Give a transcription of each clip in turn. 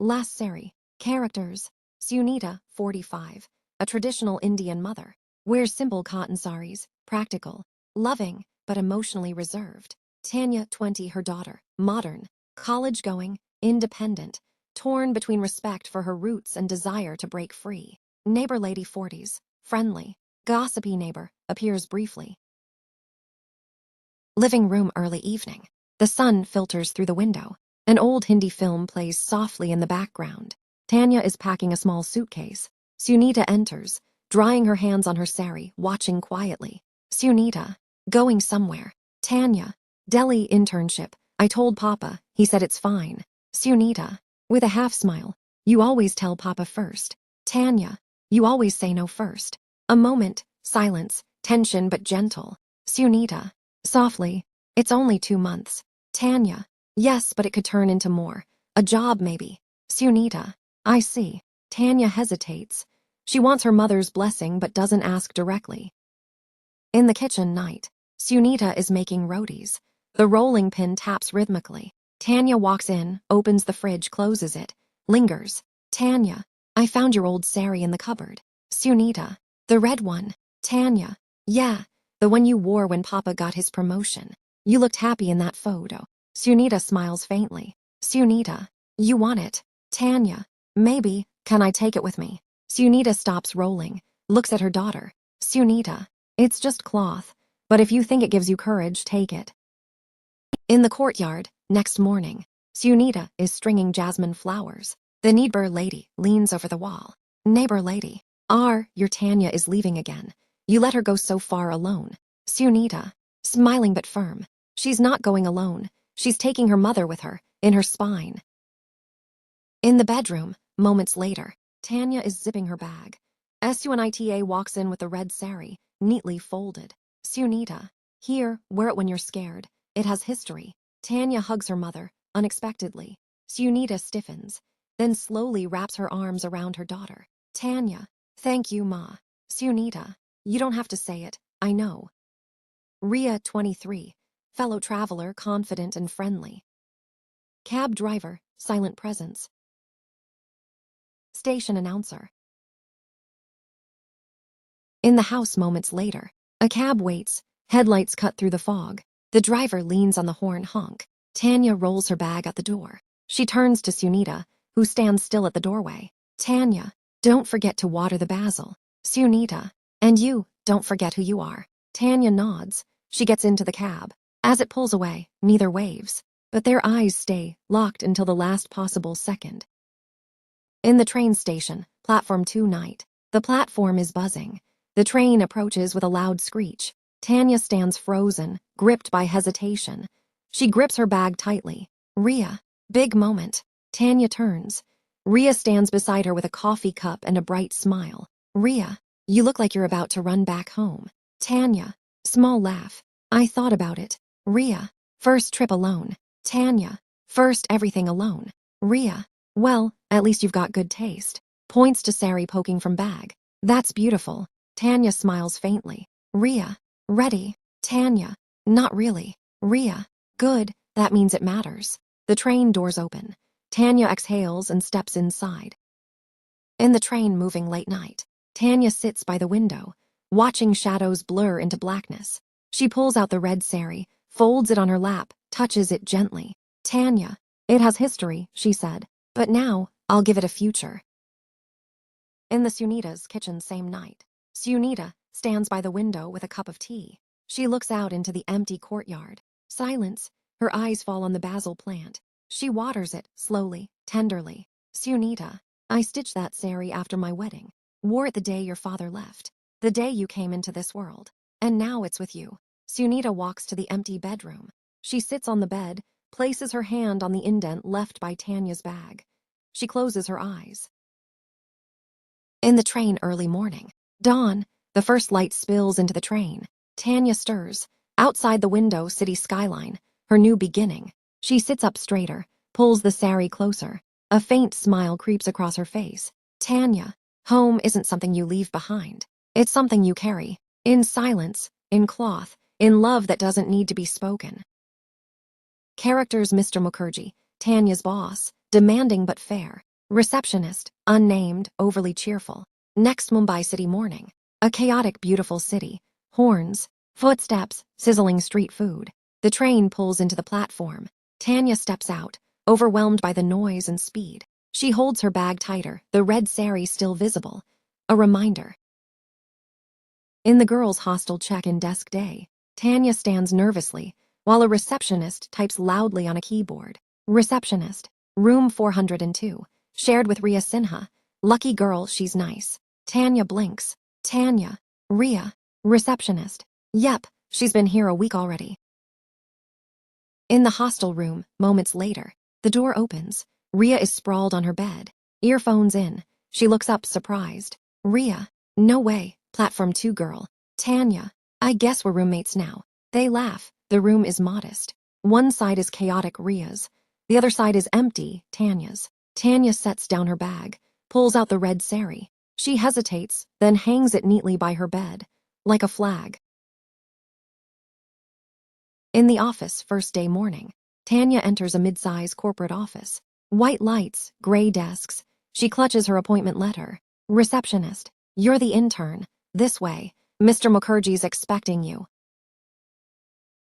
Last Saree. Characters. SUNITA, 45. A traditional Indian mother. Wears simple cotton saris, practical, loving, but emotionally reserved. TANYA, 20. Her daughter. Modern. College-going, independent. Torn between respect for her roots and desire to break free. Neighbor lady, 40s. Friendly. Gossipy neighbor. Appears briefly. Living room, early evening. The sun filters through the window. An old Hindi film plays softly in the background. TANYA is packing a small suitcase. SUNITA enters, drying her hands on her sari, watching quietly. SUNITA. Going somewhere. TANYA. Delhi internship. I told Papa, he said it's fine. SUNITA. With a half smile. You always tell Papa first. TANYA. You always say no first. A moment, silence, tension but gentle. SUNITA. Softly. It's only 2 months. TANYA. Yes, but it could turn into more. A job, maybe. SUNITA. I see. TANYA hesitates. She wants her mother's blessing but doesn't ask directly. In the kitchen, night. SUNITA is making rotis. The rolling pin taps rhythmically. TANYA walks in, opens the fridge, closes it, lingers. TANYA. I found your old sari in the cupboard. SUNITA. The red one. TANYA. Yeah, the one you wore when Papa got his promotion. You looked happy in that photo. SUNITA smiles faintly. SUNITA. You want it? TANYA. Maybe. Can I take it with me? SUNITA stops rolling, looks at her daughter. SUNITA. It's just cloth, but if you think it gives you courage, take it. In the courtyard, next morning, SUNITA is stringing jasmine flowers. The neighbor lady leans over the wall. Neighbor lady. Your TANYA is leaving again. You let her go so far alone. SUNITA. Smiling but firm. She's not going alone. She's taking her mother with her, in her spine. In the bedroom, moments later, TANYA is zipping her bag. SUNITA walks in with the red sari, neatly folded. SUNITA. Here, wear it when you're scared. It has history. TANYA hugs her mother, unexpectedly. SUNITA stiffens, then slowly wraps her arms around her daughter. TANYA. Thank you, Ma. SUNITA. You don't have to say it, I know. Ria, 23. Fellow traveler, confident and friendly. Cab driver, silent presence. Station announcer. In the house moments later, a cab waits, headlights cut through the fog. The driver leans on the horn, honk. TANYA rolls her bag at the door. She turns to SUNITA, who stands still at the doorway. TANYA. Don't forget to water the basil. SUNITA. And you, don't forget who you are. TANYA nods. She gets into the cab. As it pulls away, neither waves, but their eyes stay locked until the last possible second. In the train station, platform 2 night. The platform is buzzing. The train approaches with a loud screech. TANYA stands frozen, gripped by hesitation. She grips her bag tightly. Ria. Big moment. TANYA turns. Ria stands beside her with a coffee cup and a bright smile. Ria. You look like you're about to run back home. TANYA. Small laugh. I thought about it. Ria. First trip alone. TANYA. First everything alone. Ria. Well, at least you've got good taste. Points to sari poking from bag. That's beautiful. TANYA smiles faintly. Ria. Ready. TANYA. Not really. Ria. Good, that means it matters. The train doors open. TANYA exhales and steps inside. In the train moving late night, TANYA sits by the window, watching shadows blur into blackness. She pulls out the red sari, folds it on her lap, touches it gently. TANYA. It has history, she said, but now, I'll give it a future. In the SUNITA's kitchen same night, SUNITA stands by the window with a cup of tea. She looks out into the empty courtyard. Silence. Her eyes fall on the basil plant. She waters it, slowly, tenderly. SUNITA. I stitched that sari after my wedding. Wore it the day your father left. The day you came into this world. And now it's with you. SUNITA walks to the empty bedroom. She sits on the bed, places her hand on the indent left by TANYA's bag. She closes her eyes. In the train early morning. Dawn. The first light spills into the train. TANYA stirs. Outside the window, city skyline. Her new beginning. She sits up straighter, pulls the sari closer. A faint smile creeps across her face. TANYA. Home isn't something you leave behind. It's something you carry. In silence, in cloth, in love that doesn't need to be spoken. Characters: Mr. Mukherjee, TANYA's boss, demanding but fair. Receptionist, unnamed, overly cheerful. Next Mumbai city morning. A chaotic, beautiful city. Horns, footsteps, sizzling street food. The train pulls into the platform. Tanya steps out, overwhelmed by the noise and speed. She holds her bag tighter, the red saree still visible. A reminder. In the girls' hostel check-in desk day, Tanya stands nervously, while a receptionist types loudly on a keyboard. Receptionist, room 402, shared with Ria Sinha. Lucky girl, she's nice. Tanya blinks. Tanya, Ria, receptionist. Yep, she's been here a week already. In the hostel room, moments later, the door opens. Ria is sprawled on her bed, earphones in. She looks up, surprised. Ria, no way, platform 2 girl. Tanya, I guess we're roommates now. They laugh. The room is modest. One side is chaotic, Ria's. The other side is empty, Tanya's. Tanya sets down her bag, pulls out the red saree. She hesitates, then hangs it neatly by her bed, like a flag. In the office, first day morning, Tanya enters a mid-size corporate office. White lights, gray desks. She clutches her appointment letter. Receptionist, you're the intern. This way. Mr. Mukherjee's expecting you.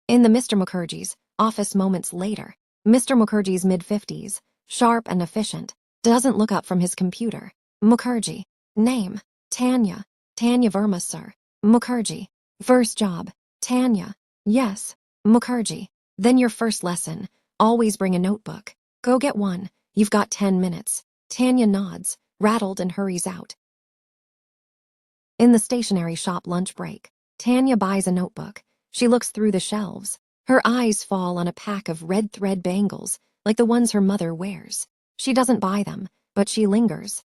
In the Mr. Mukherjee's office moments later, Mr. Mukherjee's mid-50s, sharp and efficient, doesn't look up from his computer. Mukherjee. Name. Tanya. Tanya Verma, sir. Mukherjee. First job. Tanya. Yes. Mukherjee. Then your first lesson. Always bring a notebook. Go get one. You've got 10 minutes. Tanya nods, rattled, and hurries out. In the stationery shop lunch break, Tanya buys a notebook. She looks through the shelves. Her eyes fall on a pack of red thread bangles, like the ones her mother wears. She doesn't buy them, but she lingers.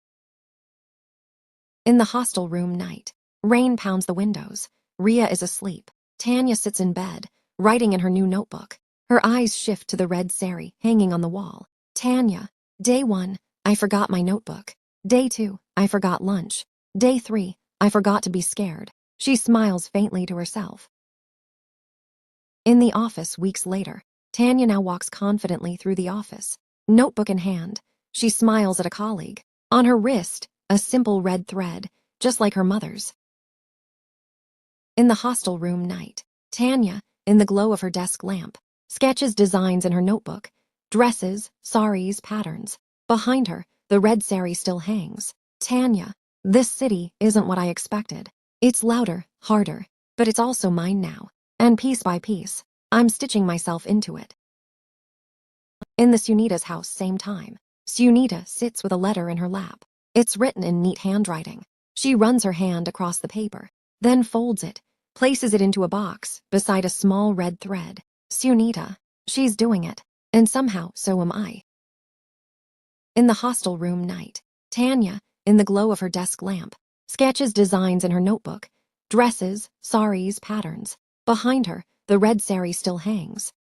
In the hostel room night, rain pounds the windows. Ria is asleep. Tanya sits in bed, writing in her new notebook. Her eyes shift to the red saree hanging on the wall. Tanya. Day 1, I forgot my notebook. Day 2, I forgot lunch. Day 3, I forgot to be scared. She smiles faintly to herself. In the office weeks later, Tanya now walks confidently through the office, notebook in hand. She smiles at a colleague. On her wrist, a simple red thread, just like her mother's. In the hostel room night, Tanya, in the glow of her desk lamp, sketches designs in her notebook. Dresses, saris, patterns. Behind her, the red saree still hangs. Tanya, this city isn't what I expected. It's louder, harder, but it's also mine now. And piece by piece, I'm stitching myself into it. In the SUNITA's house, same time, SUNITA sits with a letter in her lap. It's written in neat handwriting. She runs her hand across the paper, then folds it, places it into a box beside a small red thread. SUNITA, she's doing it, and somehow so am I. In the hostel room night, Tanya, in the glow of her desk lamp, sketches designs in her notebook. Dresses, saris, patterns. Behind her, the red saree still hangs.